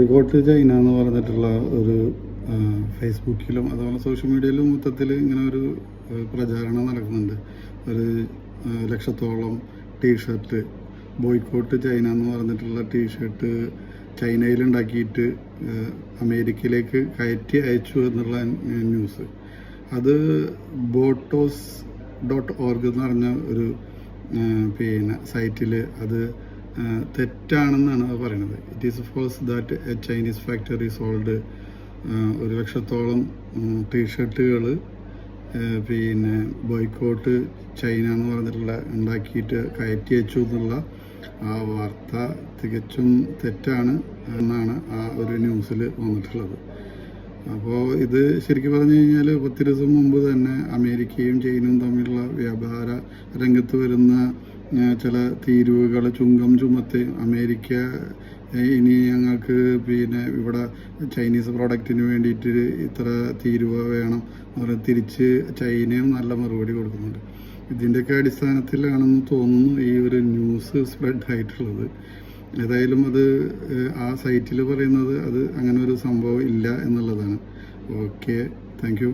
Boycott China എന്ന് പറഞ്ഞിട്ടുള്ള ഒരു ഫേസ്ബുക്കിലും അതുപോലെ സോഷ്യൽ മീഡിയയിലും മൊത്തത്തിൽ ഇങ്ങനെ ഒരു പ്രചാരണം നടക്കുന്നുണ്ട്. ഒരു ലക്ഷത്തോളം ടീഷർട്ട് ബോയ്ക്കോട്ട് ചൈന എന്ന് പറഞ്ഞിട്ടുള്ള ടീഷർട്ട് ചൈനയിലുണ്ടാക്കിയിട്ട് അമേരിക്കയിലേക്ക് കയറ്റി അയച്ചു എന്നുള്ള ന്യൂസ്. അത് botos.org എന്ന് പറഞ്ഞ ഒരു സൈറ്റിൽ അത് തെറ്റാണെന്നാണ് അത് പറയുന്നത്. It is false that a Chinese factory sold 1,00,000-ഓളം ടീഷർട്ടുകൾ ബോയ്ക്കോട്ട് ചൈന എന്ന് പറഞ്ഞിട്ടുള്ള ഉണ്ടാക്കിയിട്ട് കയറ്റി അയച്ചു എന്നുള്ള ആ വാർത്ത തികച്ചും തെറ്റാണ് എന്നാണ് ആ ഒരു ന്യൂസിൽ വന്നിട്ടുള്ളത്. അപ്പോൾ ഇത് ശരിക്കും പറഞ്ഞു കഴിഞ്ഞാൽ 10 ദിവസം മുമ്പ് തന്നെ അമേരിക്കയും ചൈനയും തമ്മിലുള്ള വ്യാപാര രംഗത്ത് വരുന്ന ചില തീരുവകൾ ചുങ്കം ചുമത്തി അമേരിക്ക ഇനി ഞങ്ങൾക്ക് ഇവിടെ ചൈനീസ് പ്രോഡക്റ്റിന് വേണ്ടിയിട്ട് ഇത്ര തീരുവ വേണം എന്ന് തിരിച്ച് ചൈനയും നല്ല മറുപടി കൊടുക്കുന്നുണ്ട്. ഇതിൻ്റെയൊക്കെ അടിസ്ഥാനത്തിലാണെന്ന് തോന്നുന്നു ഈ ഒരു ന്യൂസ് സ്പ്രെഡ് ആയിട്ടുള്ളത്. ഏതായാലും അത് ആ സൈറ്റിൽ പറയുന്നത് അത് അങ്ങനെ ഒരു സംഭവം ഇല്ല എന്നുള്ളതാണ്. Okay, thank you.